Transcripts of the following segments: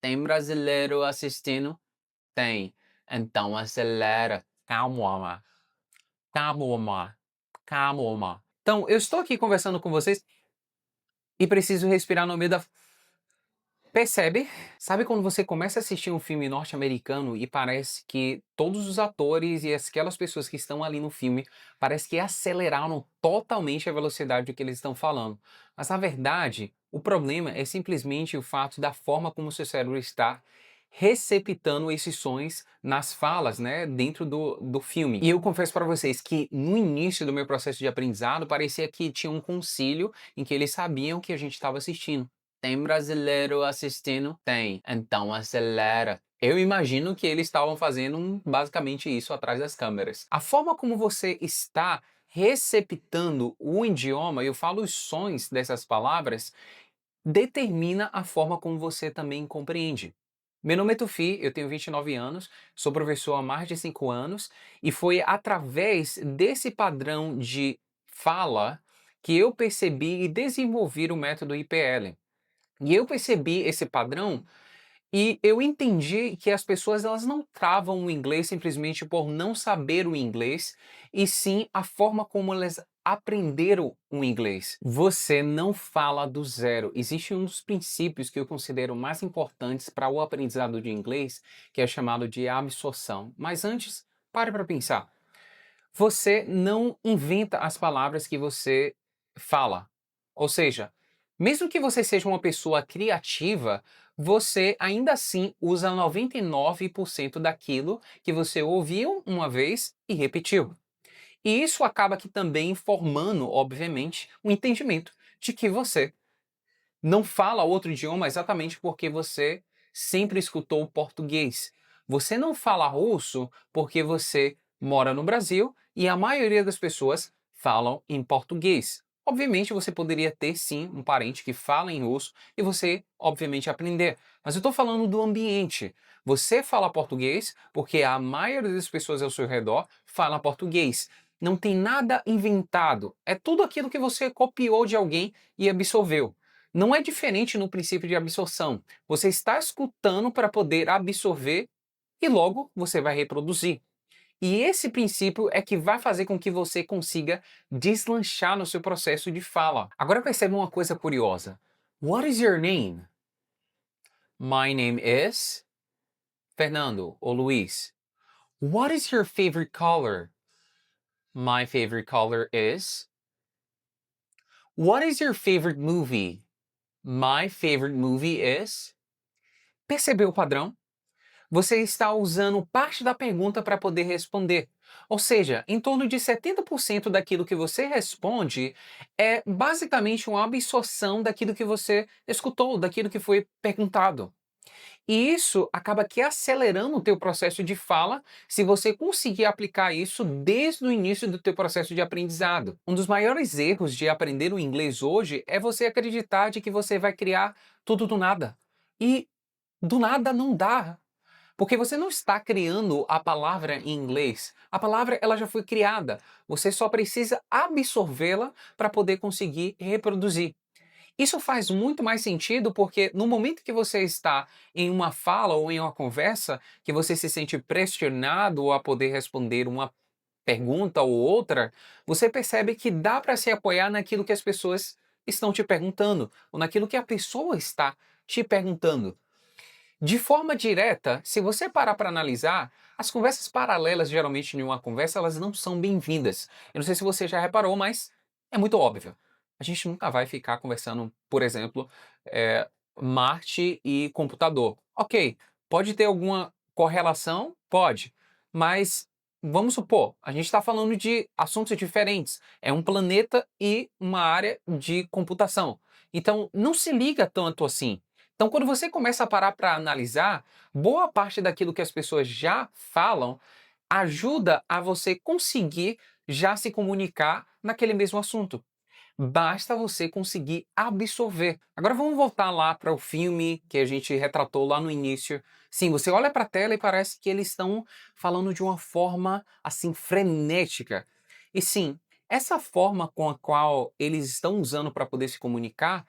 Tem brasileiro assistindo? Tem. Então acelera. Calma, calma, calma. Então, eu estou aqui conversando com vocês e preciso respirar no meio da. Percebe? Sabe quando você começa a assistir um filme norte-americano e parece que todos os atores e aquelas pessoas que estão ali no filme parece que aceleraram totalmente a velocidade do que eles estão falando. Mas na verdade, o problema é simplesmente o fato da forma como o seu cérebro está receptando esses sons nas falas, né, dentro do filme. E eu confesso para vocês que no início do meu processo de aprendizado parecia que tinha um concílio em que eles sabiam que a gente estava assistindo. Tem brasileiro assistindo? Tem. Então acelera. Eu imagino que eles estavam fazendo basicamente isso atrás das câmeras. A forma como você está receptando o idioma, eu falo os sons dessas palavras, determina a forma como você também compreende. Meu nome é Tufi, eu tenho 29 anos, sou professor há mais de 5 anos e foi através desse padrão de fala que eu percebi e desenvolvi o método IPL. E eu percebi esse padrão e eu entendi que as pessoas elas não travam o inglês simplesmente por não saber o inglês, e sim a forma como elas aprenderam o inglês. Você não fala do zero. Existe um dos princípios que eu considero mais importantes para o aprendizado de inglês, que é chamado de absorção. Mas antes, pare para pensar. Você não inventa as palavras que você fala. Ou seja, mesmo que você seja uma pessoa criativa, você ainda assim usa 99% daquilo que você ouviu uma vez e repetiu. E isso acaba que também formando, obviamente, um entendimento de que você não fala outro idioma exatamente porque você sempre escutou o português. Você não fala russo porque você mora no Brasil e a maioria das pessoas falam em português. Obviamente você poderia ter sim um parente que fala em russo e você, obviamente, aprender. Mas eu estou falando do ambiente. Você fala português porque a maioria das pessoas ao seu redor fala português. Não tem nada inventado. É tudo aquilo que você copiou de alguém e absorveu. Não é diferente no princípio de absorção. Você está escutando para poder absorver e logo você vai reproduzir. E esse princípio é que vai fazer com que você consiga deslanchar no seu processo de fala. Agora perceba uma coisa curiosa. What is your name? My name is Fernando ou Luiz. What is your favorite color? My favorite color is. What is your favorite movie? My favorite movie is. Percebeu o padrão? Você está usando parte da pergunta para poder responder. Ou seja, em torno de 70% daquilo que você responde é basicamente uma absorção daquilo que você escutou, daquilo que foi perguntado. E isso acaba que acelerando o teu processo de fala, se você conseguir aplicar isso desde o início do teu processo de aprendizado. Um dos maiores erros de aprender o inglês hoje é você acreditar de que você vai criar tudo do nada. E do nada não dá. Porque você não está criando a palavra em inglês. A palavra ela já foi criada. Você só precisa absorvê-la para poder conseguir reproduzir. Isso faz muito mais sentido porque no momento que você está em uma fala ou em uma conversa, que você se sente pressionado a poder responder uma pergunta ou outra, você percebe que dá para se apoiar naquilo que as pessoas estão te perguntando, ou naquilo que a pessoa está te perguntando. De forma direta, se você parar para analisar, as conversas paralelas, geralmente em uma conversa, elas não são bem-vindas. Eu não sei se você já reparou, mas é muito óbvio. A gente nunca vai ficar conversando, por exemplo, Marte e computador. Ok, pode ter alguma correlação? Pode. Mas vamos supor, a gente está falando de assuntos diferentes. É um planeta e uma área de computação. Então, não se liga tanto assim. Então, quando você começa a parar para analisar, boa parte daquilo que as pessoas já falam ajuda a você conseguir já se comunicar naquele mesmo assunto. Basta você conseguir absorver. Agora vamos voltar lá para o filme que a gente retratou lá no início. Sim, você olha para a tela e parece que eles estão falando de uma forma assim frenética. E sim, essa forma com a qual eles estão usando para poder se comunicar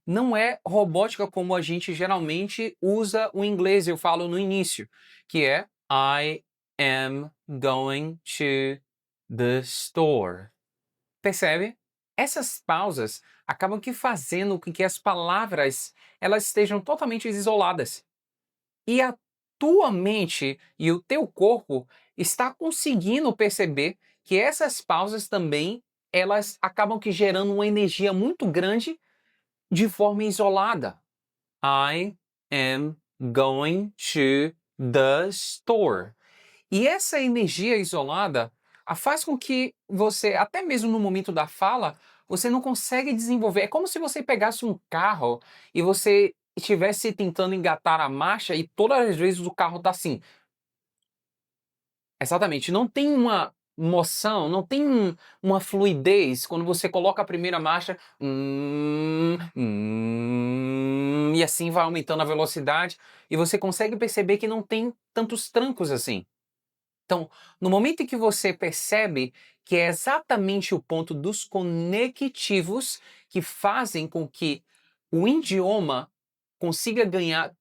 não é robótica como a gente geralmente usa o inglês, eu falo no início, que é I am going to the store. Percebe? Essas pausas acabam que fazendo com que as palavras elas estejam totalmente isoladas. E a tua mente e o teu corpo está conseguindo perceber que essas pausas também elas acabam que gerando uma energia muito grande de forma isolada. I am going to the store. E essa energia isolada faz com que você, até mesmo no momento da fala, você não consegue desenvolver. É como se você pegasse um carro e você estivesse tentando engatar a marcha e todas as vezes o carro está assim. Exatamente, não tem uma moção, não tem uma fluidez quando você coloca a primeira marcha, e assim vai aumentando a velocidade e você consegue perceber que não tem tantos trancos assim. Então, no momento em que você percebe que é exatamente o ponto dos conectivos que fazem com que o idioma consiga ganhar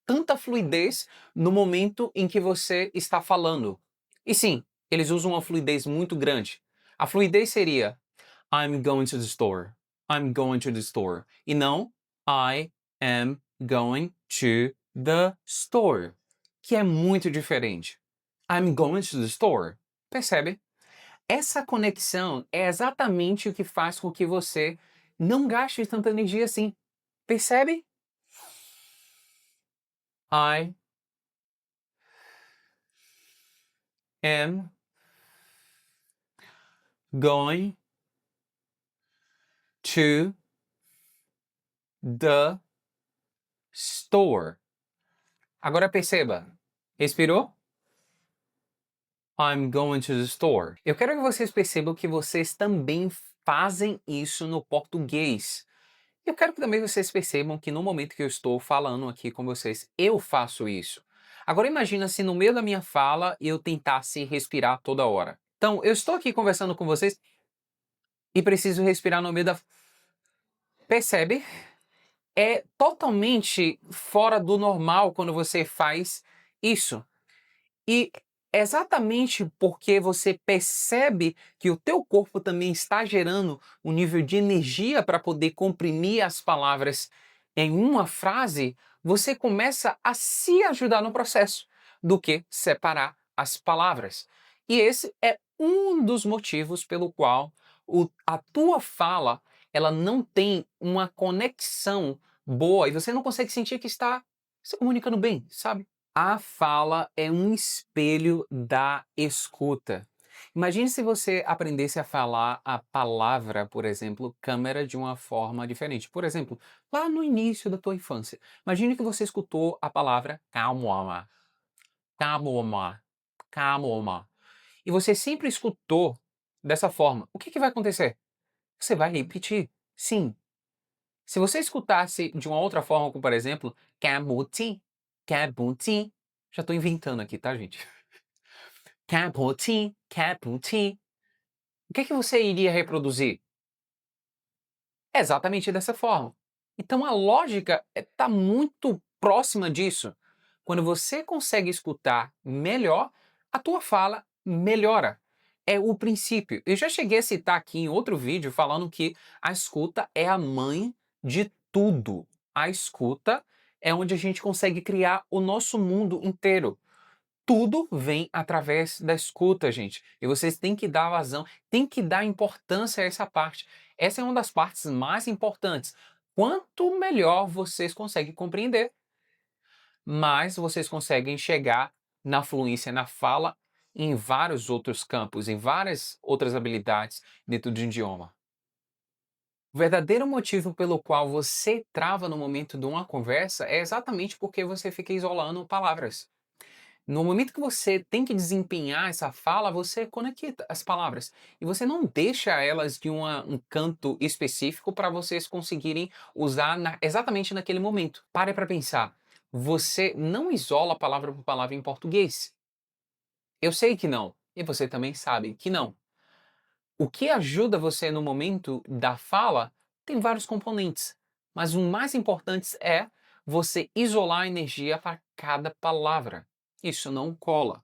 tanta fluidez no momento em que você está falando. E sim, eles usam uma fluidez muito grande. A fluidez seria I'm going to the store. I'm going to the store. E não I am going to the store, que é muito diferente. I'm going to the store. Percebe? Essa conexão é exatamente o que faz com que você não gaste tanta energia assim. Percebe? I am going to the store. Agora perceba. Respirou? I'm going to the store. Eu quero que vocês percebam que vocês também fazem isso no português. Eu quero que também vocês percebam que no momento que eu estou falando aqui com vocês, eu faço isso. Agora imagina se no meio da minha fala eu tentasse respirar toda hora. Então, eu estou aqui conversando com vocês e preciso respirar no meio da... Percebe? É totalmente fora do normal quando você faz isso. E exatamente porque você percebe que o teu corpo também está gerando um nível de energia para poder comprimir as palavras em uma frase, você começa a se ajudar no processo do que separar as palavras. E esse é um dos motivos pelo qual a tua fala ela não tem uma conexão boa e você não consegue sentir que está se comunicando bem, sabe? A fala é um espelho da escuta. Imagine se você aprendesse a falar a palavra, por exemplo, câmera de uma forma diferente. Por exemplo, lá no início da tua infância, imagine que você escutou a palavra calma, calma, calma. E você sempre escutou dessa forma. O que vai acontecer? Você vai repetir. Sim. Se você escutasse de uma outra forma, como por exemplo, camutim, cabutim, já estou inventando aqui, tá, gente? Caputim, caputim. O que você iria reproduzir? Exatamente dessa forma. Então a lógica está muito próxima disso. Quando você consegue escutar melhor, a tua fala melhora. É o princípio. Eu já cheguei a citar aqui em outro vídeo falando que a escuta é a mãe de tudo. A escuta é onde a gente consegue criar o nosso mundo inteiro. Tudo vem através da escuta, gente. E vocês têm que dar vazão, têm que dar importância a essa parte. Essa é uma das partes mais importantes. Quanto melhor vocês conseguem compreender, mais vocês conseguem chegar na fluência, na fala, em vários outros campos, em várias outras habilidades dentro de um idioma. O verdadeiro motivo pelo qual você trava no momento de uma conversa é exatamente porque você fica isolando palavras. No momento que você tem que desempenhar essa fala, você conecta as palavras. E você não deixa elas de um canto específico para vocês conseguirem usar exatamente naquele momento. Pare para pensar. Você não isola palavra por palavra em português. Eu sei que não. E você também sabe que não. O que ajuda você no momento da fala tem vários componentes. Mas o mais importante é você isolar a energia para cada palavra. Isso não cola.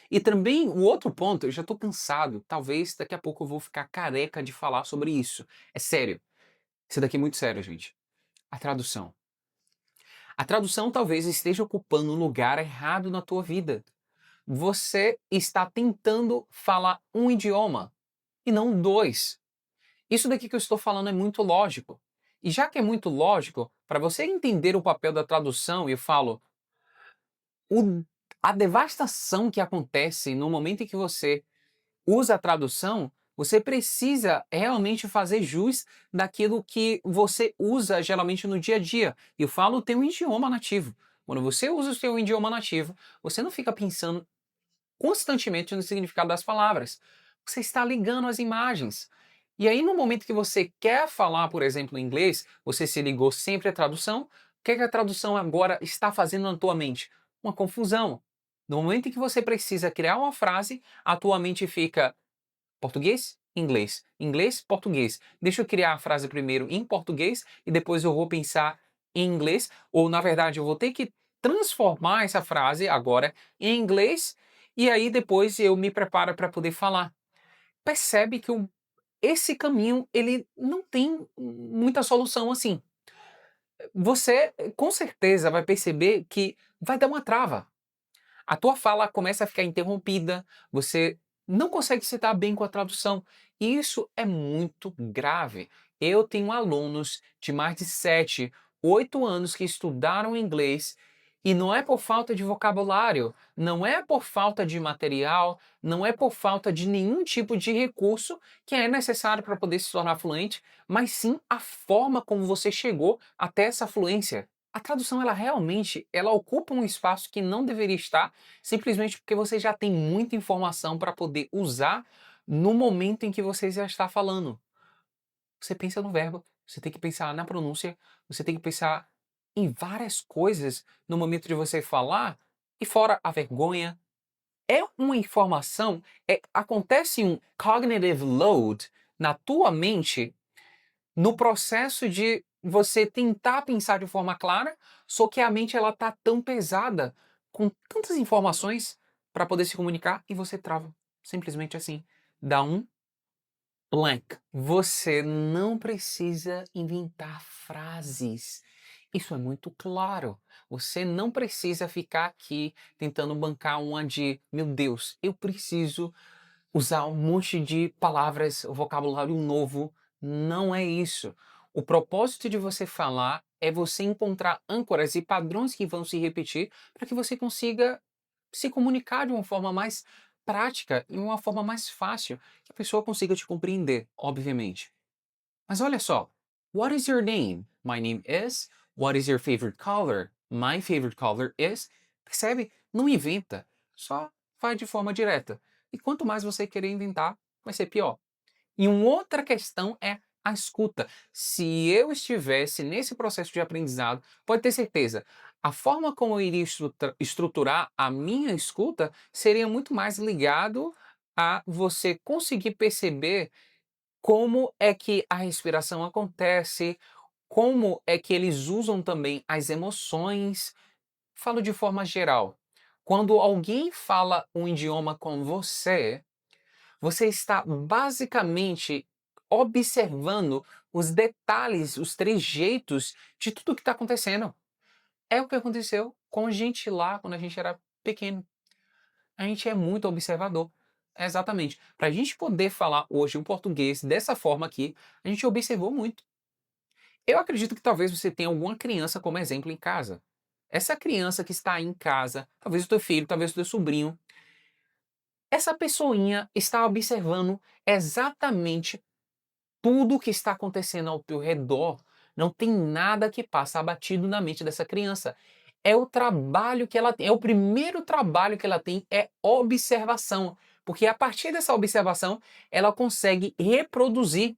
E também o outro ponto, eu já estou cansado, talvez daqui a pouco eu vou ficar careca de falar sobre isso. É sério. Isso daqui é muito sério, gente. A tradução. A tradução talvez esteja ocupando um lugar errado na tua vida. Você está tentando falar um idioma e não dois. Isso daqui que eu estou falando é muito lógico. E já que é muito lógico, para você entender o papel da tradução, eu falo, o- a devastação que acontece no momento em que você usa a tradução, você precisa realmente fazer jus daquilo que você usa geralmente no dia a dia. Eu falo o teu idioma nativo. Quando você usa o seu idioma nativo, você não fica pensando constantemente no significado das palavras. Você está ligando as imagens. E aí, no momento que você quer falar, por exemplo, em inglês, você se ligou sempre à tradução. O que é que a tradução agora está fazendo na tua mente? Uma confusão. No momento em que você precisa criar uma frase, a tua mente fica português, inglês, inglês, português. Deixa eu criar a frase primeiro em português e depois eu vou pensar em inglês, ou na verdade eu vou ter que transformar essa frase agora em inglês e aí depois eu me preparo para poder falar. Percebe que esse caminho ele não tem muita solução assim. Você com certeza vai perceber que vai dar uma trava. A tua fala começa a ficar interrompida, você não consegue se dar bem com a tradução. E isso é muito grave. Eu tenho alunos de mais de 7, 8 anos que estudaram inglês e não é por falta de vocabulário, não é por falta de material, não é por falta de nenhum tipo de recurso que é necessário para poder se tornar fluente, mas sim a forma como você chegou até essa fluência. A tradução ela realmente ela ocupa um espaço que não deveria estar, simplesmente porque você já tem muita informação para poder usar no momento em que você já está falando. Você pensa no verbo, você tem que pensar na pronúncia, você tem que pensar em várias coisas no momento de você falar, e fora a vergonha. É uma informação, acontece um cognitive load na tua mente no processo de você tentar pensar de forma clara, só que a mente ela tá tão pesada, com tantas informações para poder se comunicar e você trava. Simplesmente assim. Dá um blank. Você não precisa inventar frases. Isso é muito claro. Você não precisa ficar aqui tentando bancar uma de, meu Deus, eu preciso usar um monte de palavras, vocabulário novo. Não é isso. O propósito de você falar é você encontrar âncoras e padrões que vão se repetir para que você consiga se comunicar de uma forma mais prática e uma forma mais fácil, que a pessoa consiga te compreender, obviamente. Mas olha só. What is your name? My name is. What is your favorite color? My favorite color is. Percebe? Não inventa. Só vai de forma direta. E quanto mais você querer inventar, vai ser pior. E uma outra questão é a escuta. Se eu estivesse nesse processo de aprendizado, pode ter certeza, a forma como eu iria estruturar a minha escuta seria muito mais ligado a você conseguir perceber como é que a respiração acontece, como é que eles usam também as emoções. Falo de forma geral. Quando alguém fala um idioma com você, você está basicamente observando os detalhes, os trejeitos de tudo que está acontecendo. É o que aconteceu com a gente lá quando a gente era pequeno. A gente é muito observador. Exatamente. Para a gente poder falar hoje o português dessa forma aqui, a gente observou muito. Eu acredito que talvez você tenha alguma criança como exemplo em casa. Essa criança que está aí em casa, talvez o teu filho, talvez o teu sobrinho, essa pessoinha está observando exatamente tudo o que está acontecendo ao teu redor. Não tem nada que passa abatido na mente dessa criança. É o trabalho que ela tem, é o primeiro trabalho que ela tem é observação, porque a partir dessa observação ela consegue reproduzir,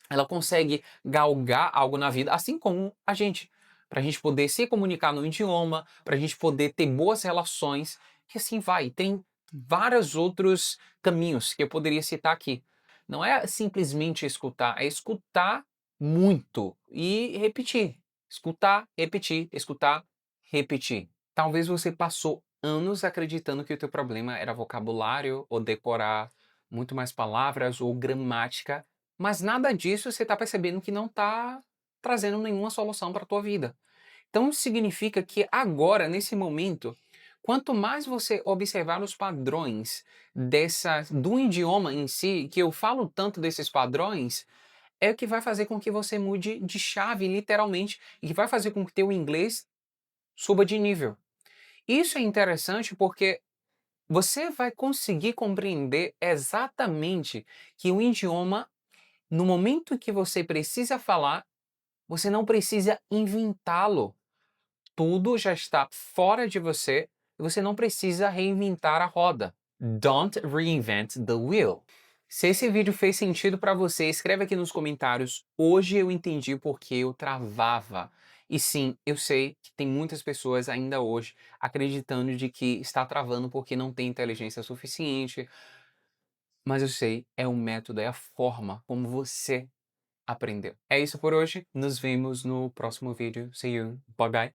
ela consegue galgar algo na vida, assim como a gente, para a gente poder se comunicar no idioma, para a gente poder ter boas relações, e assim vai. Tem vários outros caminhos que eu poderia citar aqui. Não é simplesmente escutar, é escutar muito e repetir. Escutar, repetir, escutar, repetir. Talvez você passou anos acreditando que o teu problema era vocabulário ou decorar muito mais palavras ou gramática, mas nada disso você está percebendo que não está trazendo nenhuma solução para a tua vida. Então isso significa que agora, nesse momento, quanto mais você observar os padrões do idioma em si, que eu falo tanto desses padrões, é o que vai fazer com que você mude de chave, literalmente, e que vai fazer com que teu inglês suba de nível. Isso é interessante porque você vai conseguir compreender exatamente que o idioma, no momento que você precisa falar, você não precisa inventá-lo. Tudo já está fora de você e você não precisa reinventar a roda. Don't reinvent the wheel. Se esse vídeo fez sentido para você, escreve aqui nos comentários. Hoje eu entendi porque eu travava. E sim, eu sei que tem muitas pessoas ainda hoje acreditando de que está travando porque não tem inteligência suficiente. Mas eu sei, é o método, é a forma como você aprendeu. É isso por hoje. Nos vemos no próximo vídeo. See you. Bye bye.